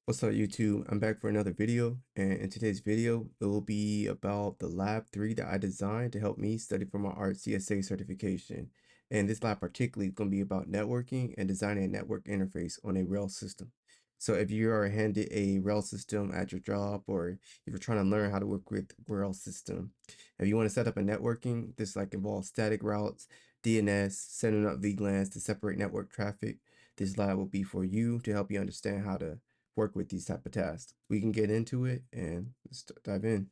What's up, YouTube? I'm back for another video, and in today's video, it will be about the Lab 3 that I designed to help me study for my RHCSA certification. And this lab particularly is going to be about networking and designing a network interface on a rail system. So if you are handed a rail system at your job, or if you're trying to learn how to work with rail system, if you want to set up a networking, this involves static routes, DNS, setting up VLANs to separate network traffic. This lab will be for you to help you understand how to work with these type of tasks. We can get into it and let's dive in.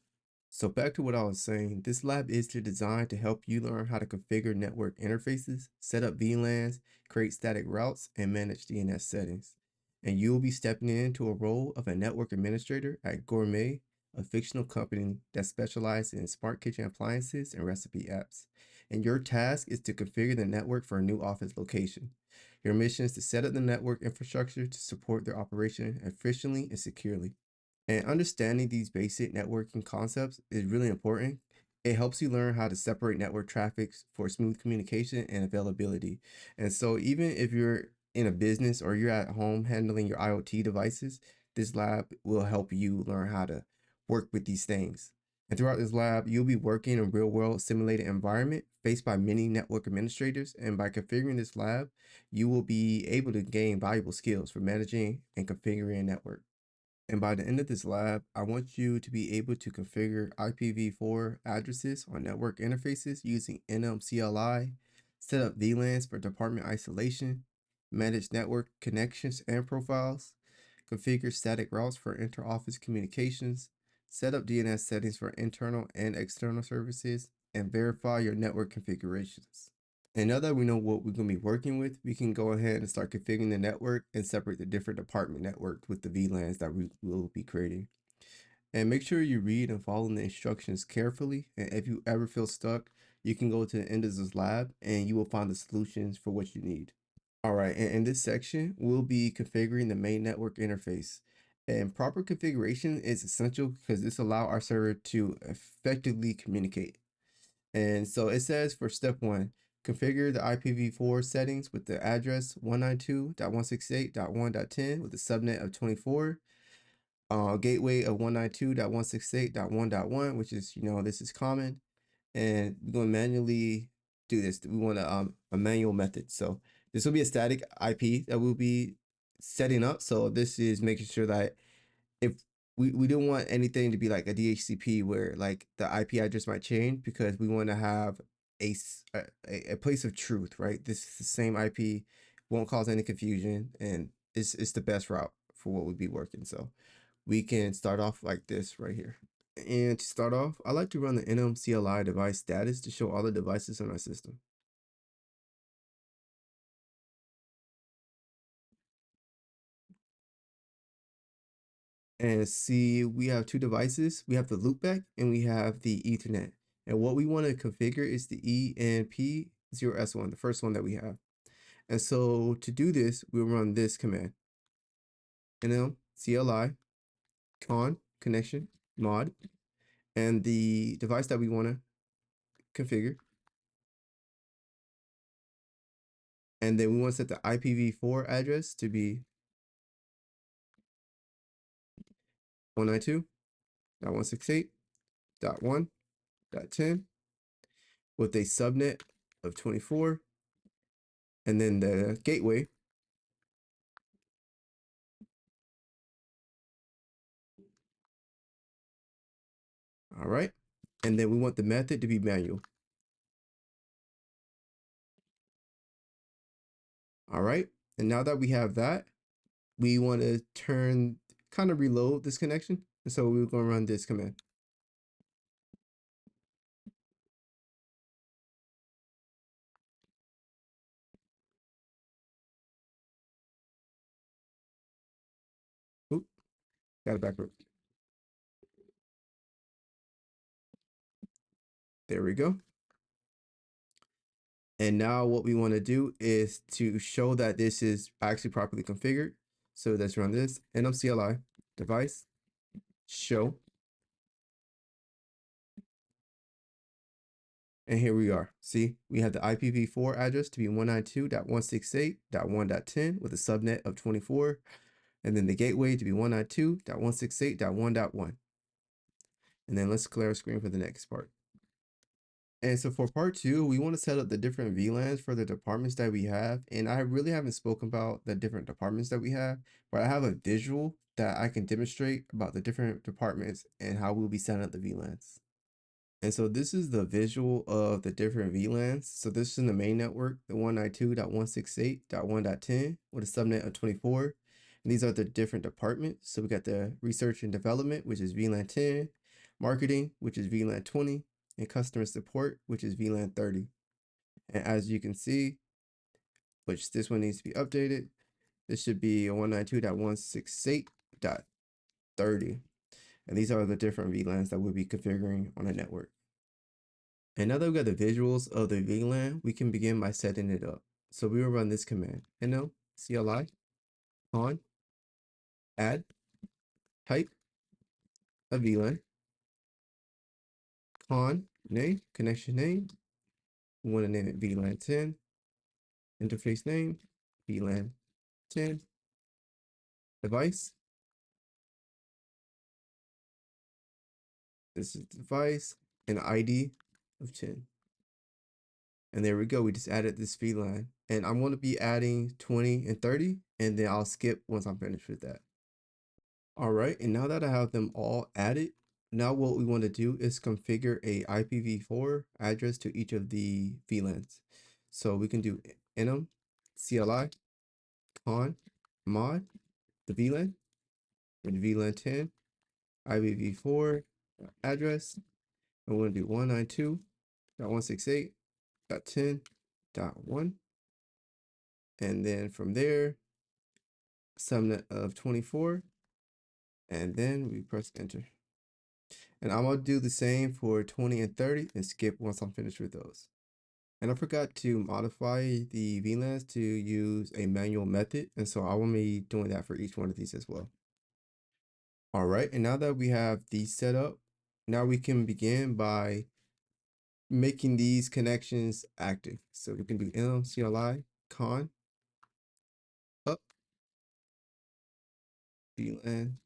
So back to what I was saying, this lab is designed to help you learn how to configure network interfaces, set up VLANs, create static routes, and manage DNS settings. And you'll be stepping into a role of a network administrator at Gourmet, a fictional company that specializes in smart kitchen appliances and recipe apps. And your task is to configure the network for a new office location. Your mission is to set up the network infrastructure to support their operation efficiently and securely. And understanding these basic networking concepts is really important. It helps you learn how to separate network traffic for smooth communication and availability. And so even if you're in a business or you're at home handling your IoT devices, this lab will help you learn how to work with these things. And throughout this lab, you'll be working in a real world simulated environment faced by many network administrators. And by configuring this lab, you will be able to gain valuable skills for managing and configuring a network. And by the end of this lab, I want you to be able to configure IPv4 addresses on network interfaces using nmcli, set up VLANs for department isolation, manage network connections and profiles, configure static routes for inter-office communications, set up DNS settings for internal and external services, and verify your network configurations. And now that we know what we're going to be working with, we can go ahead and start configuring the network and separate the different department networks with the VLANs that we will be creating. And make sure you read and follow the instructions carefully. And if you ever feel stuck, you can go to the end of this lab and you will find the solutions for what you need. All right, and in this section, we'll be configuring the main network interface. And proper configuration is essential because this allows our server to effectively communicate. And so it says for step 1, configure the IPv4 settings with the address 192.168.1.10 with a subnet of 24, gateway of 192.168.1.1, which is, this is common. And we're going to manually do this. We want a manual method. So this will be a static IP that we'll be setting up. So this is making sure that if we don't want anything to be like a DHCP where like the IP address might change, because we want to have a place of truth, right? This is the same IP, won't cause any confusion, and it's the best route for what we'd be working. So we can start off like this right here. And to start off, I like to run the nmcli device status to show all the devices in our system. And see, we have two devices. We have the loopback and we have the Ethernet. And what we want to configure is the ENP0S1, the first one that we have. And so to do this, we'll run this command, nmcli con connection mod, and the device that we want to configure. And then we want to set the IPv4 address to be 192.168.1.10 with a subnet of 24, and then the gateway all right, and then we want the method to be manual. All right, and now that we have that, we want to kind of reload this connection, and so we're going to run this command. Oop, got it backward. There we go. And now what we want to do is to show that this is actually properly configured. So let's run this nmcli device show. And here we are. See, we have the IPv4 address to be 192.168.1.10 with a subnet of 24. and then the gateway to be 192.168.1.1. And then let's clear our screen for the next part. And so for part two, we want to set up the different VLANs for the departments that we have. And I really haven't spoken about the different departments that we have, but I have a visual that I can demonstrate about the different departments and how we'll be setting up the VLANs. And so this is the visual of the different VLANs. So this is in the main network, the 192.168.1.10 with a subnet of 24. And these are the different departments. So we got the research and development, which is VLAN 10, marketing, which is VLAN 20, and customer support, which is VLAN 30. And as you can see, which this one needs to be updated, this should be a 192.168.30. And these are the different VLANs that we'll be configuring on a network. And now that we've got the visuals of the VLAN, we can begin by setting it up. So we will run this command, nmcli on add type a VLAN, name, connection name, we want to name it VLAN 10, interface name, VLAN 10, device, this is device, and ID of 10. And there we go, we just added this VLAN. And I'm going to be adding 20 and 30, and then I'll skip once I'm finished with that. All right, and now that I have them all added, now what we want to do is configure a IPv4 address to each of the VLANs. So we can do enum CLI con mod the VLAN with VLAN 10 IPv4 address, and we're going to do 192.168.10.1, and then from there subnet of 24, and then we press enter. And I'm going to do the same for 20 and 30 and skip once I'm finished with those. And I forgot to modify the VLANs to use a manual method. And so I will be doing that for each one of these as well. All right. And now that we have these set up, now we can begin by making these connections active. So we can do nmcli con up VLAN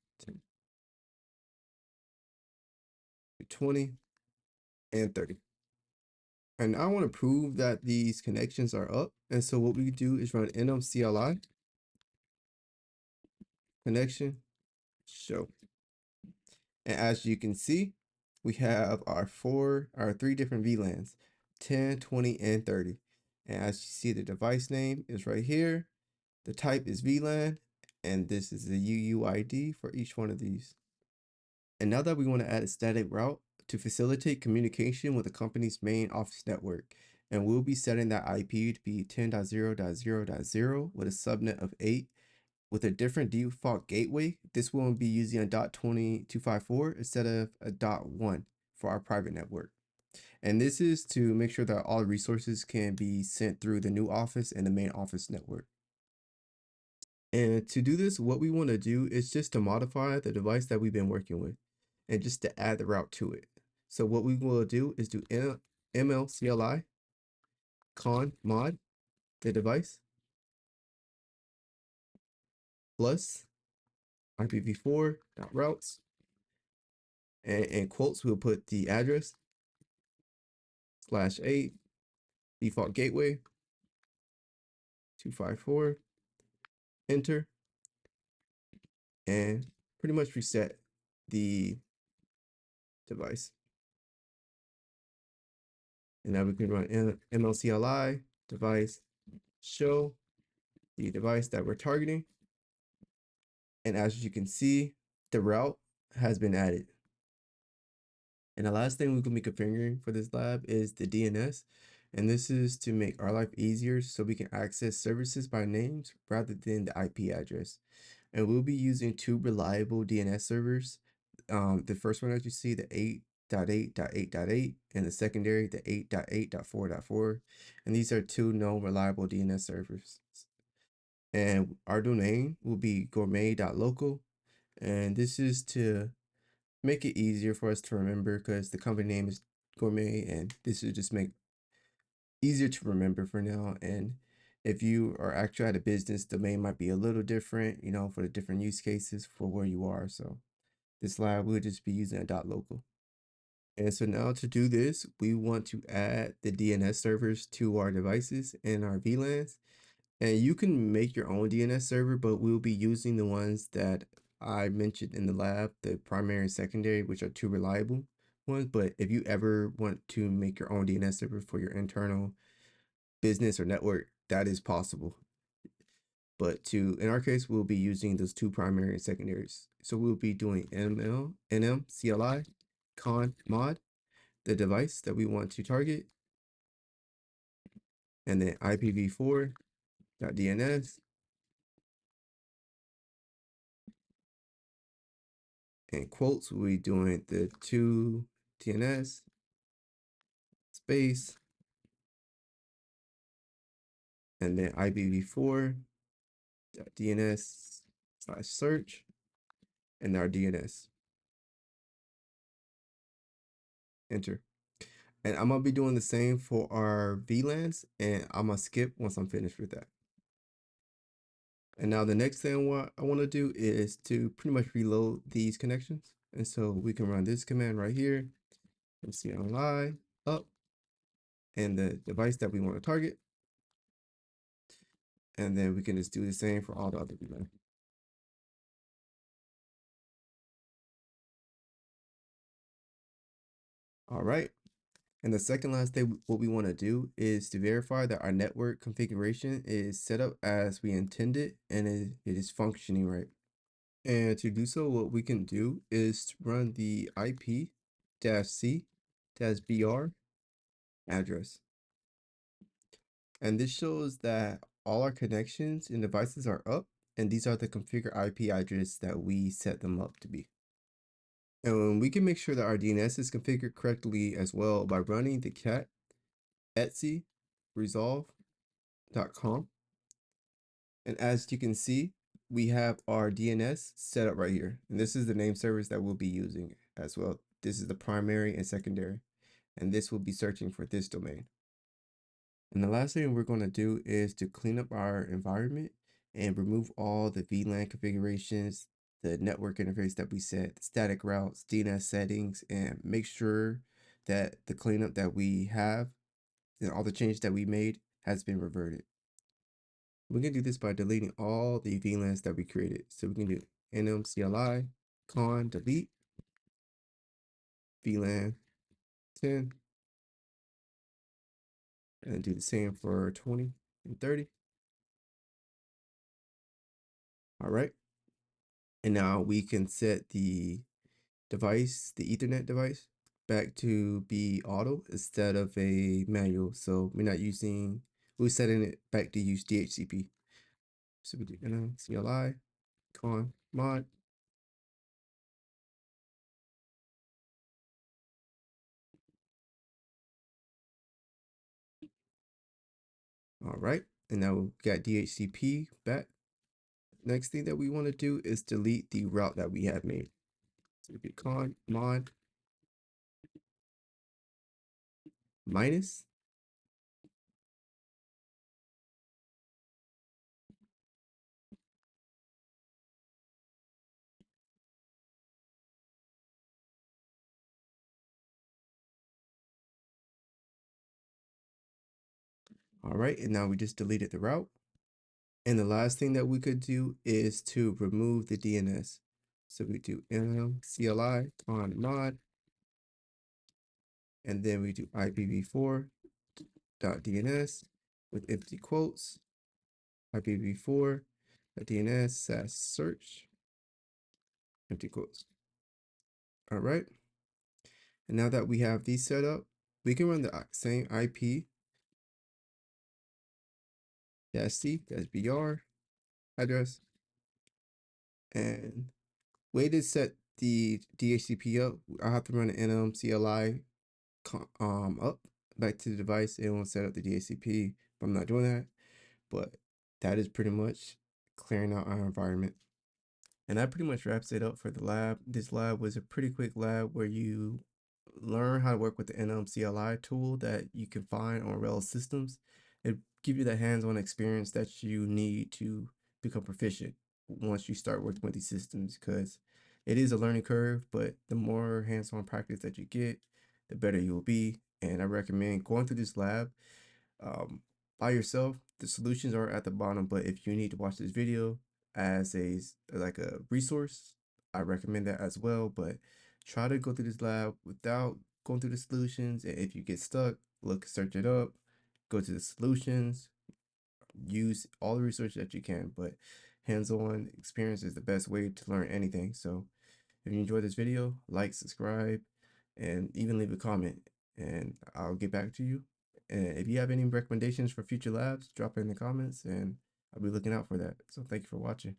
20 and 30. And I want to prove that these connections are up. And so what we do is run nmcli connection show. And as you can see, we have our three different VLANs, 10, 20, and 30. And as you see, the device name is right here. The type is VLAN, and this is the UUID for each one of these. And now that we want to add a static route to facilitate communication with the company's main office network, and we'll be setting that IP to be 10.0.0.0 with a subnet of 8 with a different default gateway. This will be using a .20254 instead of a .1 for our private network. And this is to make sure that all resources can be sent through the new office and the main office network. And to do this, what we want to do is just to modify the device that we've been working with and just to add the route to it. So what we will do is do mlcli con mod the device plus IPv4.routes, and in quotes we'll put the address /8 default gateway 254, enter, and pretty much reset the device. And now we can run mlcli device show the device that we're targeting. And as you can see, the route has been added. And the last thing we can be configuring for this lab is the DNS. And this is to make our life easier so we can access services by names rather than the IP address. And we'll be using two reliable DNS servers. The first one, as you see, the 8.8.8.8, and the secondary, the 8.8.4.4. And these are two known reliable DNS servers. And our domain will be gourmet.local. And this is to make it easier for us to remember because the company name is Gourmet, and this will just make easier to remember for now. And If you are actually at a business, domain might be a little different, you know, for the different use cases for where you are. So this lab, we'll just be using a .local. And so now to do this, we want to add the DNS servers to our devices and our VLANs. And you can make your own DNS server, but we'll be using the ones that I mentioned in the lab, the primary and secondary, which are two reliable ones. But if you ever want to make your own DNS server for your internal business or network, that is possible. But in our case, we'll be using those two primary and secondaries. So we'll be doing nmcli con mod, the device that we want to target, and then IPv4.dns, and quotes, we'll be doing the two DNS space, and then IPv4.dns/search, and our DNS. Enter. And I'm gonna be doing the same for our VLANs, and I'm gonna skip once I'm finished with that. And now the next thing I want to do is to pretty much reload these connections. And so we can run this command right here, mcli up, and the device that we want to target. And then we can just do the same for all the other VLANs. All right. And the second last thing, what we want to do is to verify that our network configuration is set up as we intended and it is functioning right. And to do so, what we can do is to run the IP-C-BR address. And this shows that all our connections and devices are up, and these are the configured IP address that we set them up to be. And we can make sure that our DNS is configured correctly as well by running the cat etsy resolve.com. And as you can see, we have our DNS set up right here. And this is the name servers that we'll be using as well. This is the primary and secondary. And this will be searching for this domain. And the last thing we're going to do is to clean up our environment and remove all the VLAN configurations, the network interface that we set, the static routes, DNS settings, and make sure that the cleanup that we have and all the changes that we made has been reverted. We can do this by deleting all the VLANs that we created. So we can do nmcli con delete VLAN 10 and do the same for 20 and 30. All right. And now we can set the device, the Ethernet device, back to be auto instead of a manual. So we're setting it back to use DHCP. So we do nmcli con mod. All right. And now we've got DHCP back. Next thing that we want to do is delete the route that we have made. So we do con mod minus. All right, and now we just deleted the route. And the last thing that we could do is to remove the DNS. So we do nmcli con mod, and then we do IPv4.dns with empty quotes, IPv4.dns/search, empty quotes. All right. And now that we have these set up, we can run the same IP-C-BR address. And way to set the DHCP up, I have to run an nmcli up back to the device. It won't set up the DHCP, but I'm not doing that. But that is pretty much clearing out our environment. And that pretty much wraps it up for the lab. This lab was a pretty quick lab where you learn how to work with the nmcli tool that you can find on RHEL systems. it give you the hands-on experience that you need to become proficient once you start working with these systems, because it is a learning curve, but the more hands-on practice that you get, the better you will be. And I recommend going through this lab um, by yourself. The solutions are at the bottom, but if you need to watch this video as like a resource, I recommend that as well. But try to go through this lab without going through the solutions. And if you get stuck, search it up, go to the solutions, use all the research that you can. But hands-on experience is the best way to learn anything. So if you enjoyed this video, like, subscribe, and even leave a comment, and I'll get back to you. And if you have any recommendations for future labs, drop it in the comments, and I'll be looking out for that. So thank you for watching.